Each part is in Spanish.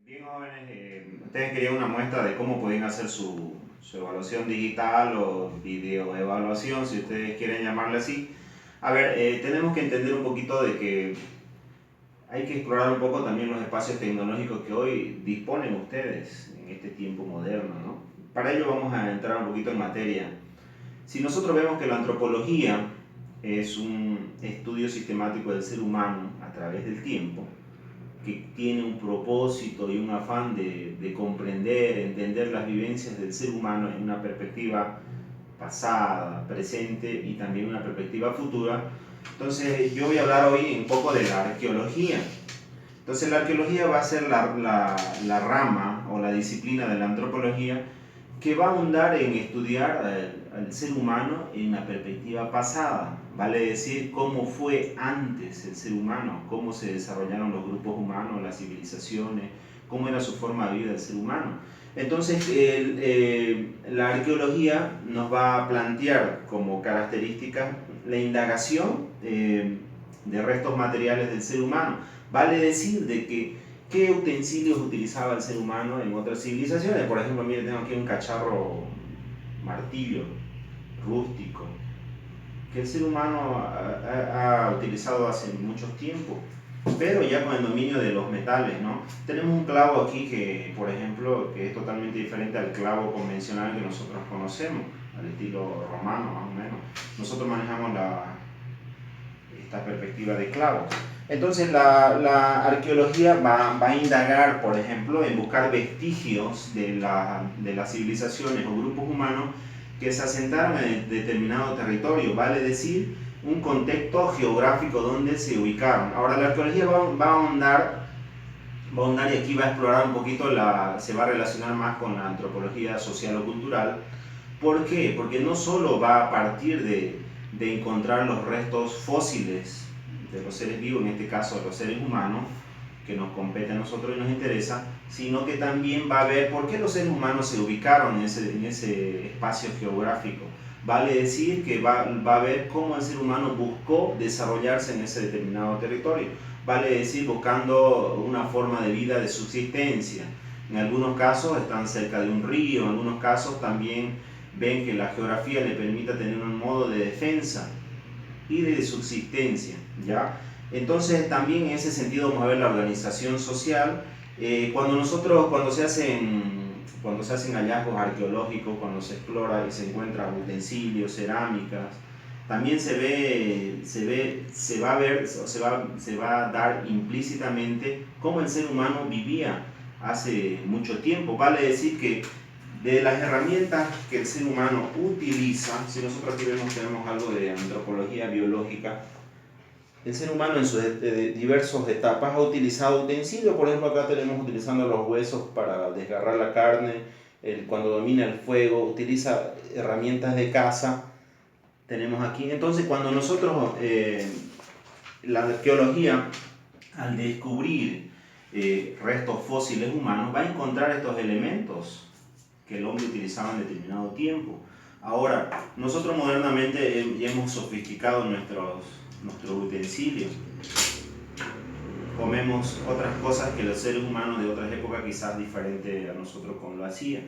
Bien, jóvenes, ustedes querían una muestra de cómo pueden hacer su evaluación digital o videoevaluación, si ustedes quieren llamarle así. A ver, tenemos que entender un poquito de que hay que explorar un poco también los espacios tecnológicos que hoy disponen ustedes en este tiempo moderno, ¿no? Para ello vamos a entrar un poquito en materia. Si nosotros vemos que la antropología es un estudio sistemático del ser humano a través del tiempo, que tiene un propósito y un afán de comprender, entender las vivencias del ser humano en una perspectiva pasada, presente y también una perspectiva futura. Entonces yo voy a hablar hoy un poco de la arqueología. Entonces la arqueología va a ser la rama o la disciplina de la antropología que va a ahondar en estudiar al ser humano en una perspectiva pasada, vale decir cómo fue antes el ser humano, cómo se desarrollaron los grupos humanos, las civilizaciones, cómo era su forma de vida del ser humano. Entonces la arqueología nos va a plantear como característica la indagación de restos materiales del ser humano, vale decir de que qué utensilios utilizaba el ser humano en otras civilizaciones. Por ejemplo, mire, tengo aquí un cacharro martillo rústico que el ser humano ha utilizado hace mucho tiempo, pero ya con el dominio de los metales, ¿no? Tenemos un clavo aquí que, por ejemplo, que es totalmente diferente al clavo convencional que nosotros conocemos, al estilo romano más o menos. Nosotros manejamos esta perspectiva de clavo. Entonces la arqueología va a indagar, por ejemplo, en buscar vestigios de las civilizaciones o grupos humanos que se asentaron en determinado territorio, vale decir, un contexto geográfico donde se ubicaron. Ahora la arqueología va a ahondar y aquí va a explorar un poquito, se va a relacionar más con la antropología social o cultural. ¿Por qué? Porque no solo va a partir de encontrar los restos fósiles de los seres vivos, en este caso de los seres humanos, que nos compete a nosotros y nos interesa, sino que también va a ver por qué los seres humanos se ubicaron en ese espacio geográfico. Vale decir que va a ver cómo el ser humano buscó desarrollarse en ese determinado territorio. Vale decir, buscando una forma de vida de subsistencia. En algunos casos están cerca de un río, en algunos casos también ven que la geografía le permita tener un modo de defensa y de subsistencia, ¿ya? Entonces también en ese sentido vamos a ver la organización social. Cuando se hacen hallazgos arqueológicos, cuando se explora y se encuentran utensilios, cerámicas, también se va a ver, se va a dar implícitamente cómo el ser humano vivía hace mucho tiempo. Vale decir que de las herramientas que el ser humano utiliza, si nosotros aquí tenemos algo de antropología biológica, el ser humano en sus diversas etapas ha utilizado utensilios. Por ejemplo, acá tenemos utilizando los huesos para desgarrar la carne, cuando domina el fuego, utiliza herramientas de caza, tenemos aquí. Entonces, cuando nosotros, la arqueología, al descubrir restos fósiles humanos, va a encontrar estos elementos que el hombre utilizaba en determinado tiempo. Ahora, nosotros modernamente ya hemos sofisticado nuestros utensilios. Comemos otras cosas que los seres humanos de otras épocas quizás diferente a nosotros como lo hacían.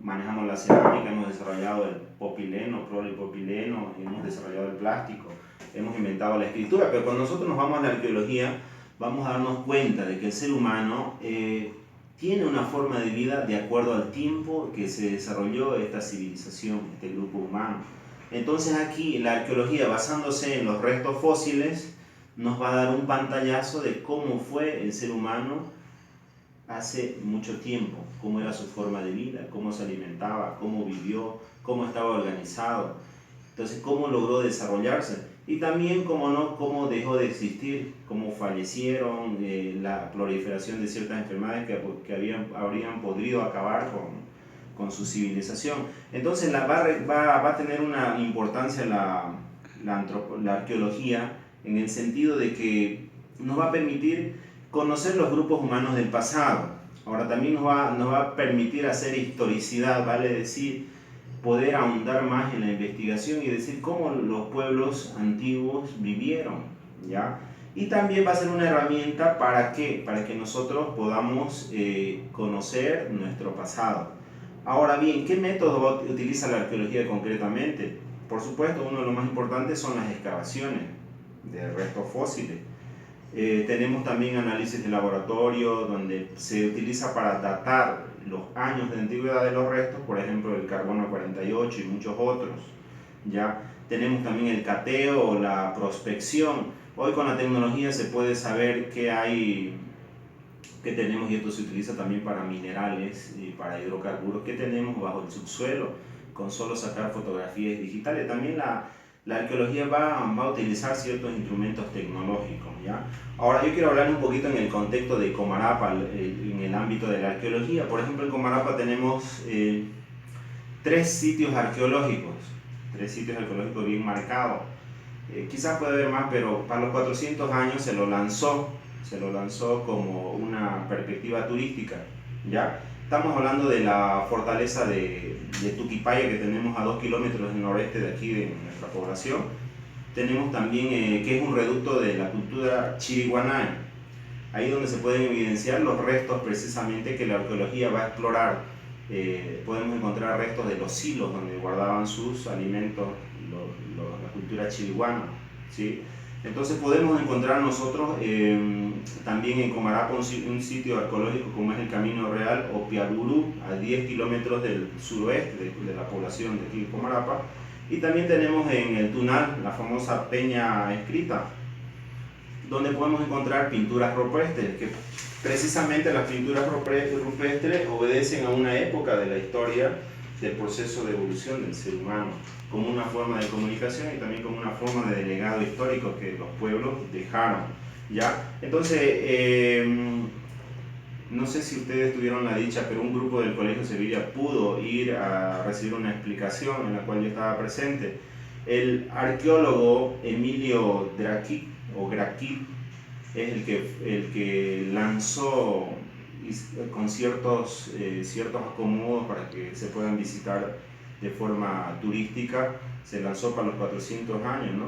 Manejamos la cerámica, hemos desarrollado el popileno, polipropileno, hemos desarrollado el plástico, hemos inventado la escritura, pero cuando nosotros nos vamos a la arqueología, vamos a darnos cuenta de que el ser humano tiene una forma de vida de acuerdo al tiempo que se desarrolló esta civilización, este grupo humano. Entonces aquí la arqueología, basándose en los restos fósiles, nos va a dar un pantallazo de cómo fue el ser humano hace mucho tiempo, cómo era su forma de vida, cómo se alimentaba, cómo vivió, cómo estaba organizado. Entonces, cómo logró desarrollarse y también, cómo no, cómo dejó de existir, cómo fallecieron, la proliferación de ciertas enfermedades que habrían podido acabar con su civilización. Entonces, va a tener una importancia la arqueología en el sentido de que nos va a permitir conocer los grupos humanos del pasado. Ahora también nos va a permitir hacer historicidad, vale decir, poder ahondar más en la investigación y decir cómo los pueblos antiguos vivieron, ¿ya? Y también va a ser una herramienta ¿para qué? Para que nosotros podamos conocer nuestro pasado. Ahora bien, ¿qué método utiliza la arqueología concretamente? Por supuesto, uno de los más importantes son las excavaciones de restos fósiles. Tenemos también análisis de laboratorio donde se utiliza para datar los años de antigüedad de los restos, por ejemplo el carbono 48 y muchos otros. ¿Ya? Tenemos también el cateo o la prospección. Hoy con la tecnología se puede saber qué hay, qué tenemos, y esto se utiliza también para minerales y para hidrocarburos, qué tenemos bajo el subsuelo con solo sacar fotografías digitales. También la arqueología va a utilizar ciertos instrumentos tecnológicos, ¿ya? Ahora yo quiero hablar un poquito en el contexto de Comarapa, en el ámbito de la arqueología. Por ejemplo, en Comarapa tenemos tres sitios arqueológicos bien marcados. Quizás puede haber más, pero para los 400 años se lo lanzó como una perspectiva turística, ¿ya? Estamos hablando de la fortaleza de Tuquipaya, que tenemos a 2 kilómetros del noreste de aquí, de nuestra población. Tenemos también que es un reducto de la cultura chiriguaná, ahí donde se pueden evidenciar los restos precisamente que la arqueología va a explorar. Podemos encontrar restos de los silos donde guardaban sus alimentos la cultura chiriguana, ¿sí? Entonces podemos encontrar nosotros también en Comarapa un sitio arqueológico como es el Camino Real o Piaburú, a 10 kilómetros del suroeste de la población de aquí de Comarapa. Y también tenemos en el Tunal la famosa Peña Escrita, donde podemos encontrar pinturas rupestres, que precisamente las pinturas rupestres obedecen a una época de la historia del proceso de evolución del ser humano, como una forma de comunicación y también como una forma de legado histórico que los pueblos dejaron, ¿ya? Entonces, no sé si ustedes tuvieron la dicha, pero un grupo del Colegio Sevilla pudo ir a recibir una explicación en la cual yo estaba presente. El arqueólogo Emilio Drakic, o Graquic, es el que lanzó con ciertos acomodos para que se puedan visitar de forma turística. Se lanzó para los 400 años, ¿no?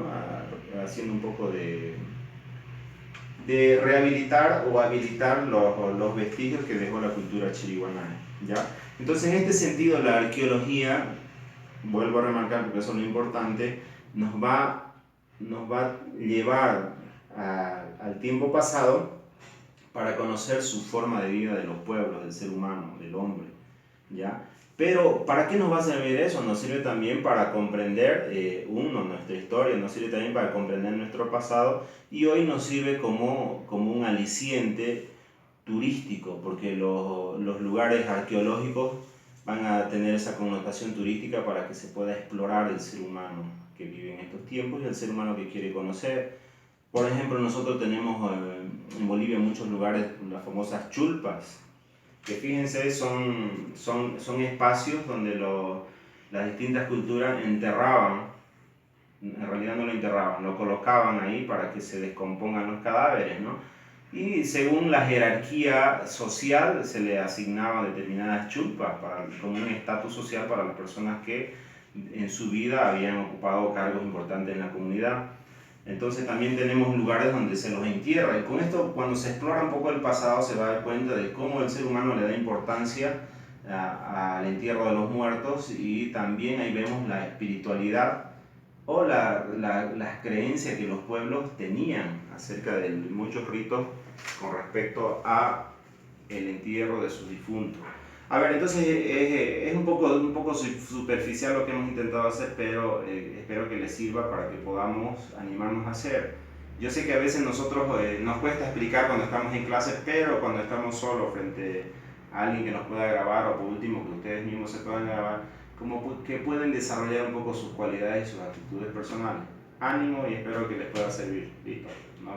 Haciendo un poco de rehabilitar o habilitar los vestigios que dejó la cultura chiriguaná, ¿ya? Entonces, en este sentido, la arqueología, vuelvo a remarcar porque eso es lo importante, nos va a llevar al tiempo pasado para conocer su forma de vida de los pueblos, del ser humano, del hombre, ¿ya? Pero, ¿para qué nos va a servir eso? Nos sirve también para comprender, nuestra historia, nos sirve también para comprender nuestro pasado, y hoy nos sirve como un aliciente turístico, porque los lugares arqueológicos van a tener esa connotación turística para que se pueda explorar el ser humano que vive en estos tiempos y el ser humano que quiere conocer. Por ejemplo, nosotros tenemos en Bolivia muchos lugares, las famosas chulpas, que fíjense, son espacios donde las distintas culturas enterraban, en realidad no lo enterraban, lo colocaban ahí para que se descompongan los cadáveres, ¿no? Y según la jerarquía social se le asignaban determinadas chulpas como un estatus social para las personas que en su vida habían ocupado cargos importantes en la comunidad. Entonces también tenemos lugares donde se los entierra, y con esto, cuando se explora un poco el pasado, se va a dar cuenta de cómo el ser humano le da importancia al entierro de los muertos, y también ahí vemos la espiritualidad o las creencias que los pueblos tenían acerca de muchos ritos con respecto a el entierro de sus difuntos. A ver, entonces es un poco superficial lo que hemos intentado hacer, pero espero que les sirva para que podamos animarnos a hacer. Yo sé que a veces nosotros nos cuesta explicar cuando estamos en clase, pero cuando estamos solos frente a alguien que nos pueda grabar, o por último que ustedes mismos se puedan grabar, como que pueden desarrollar un poco sus cualidades y sus actitudes personales. Ánimo, y espero que les pueda servir. Listo.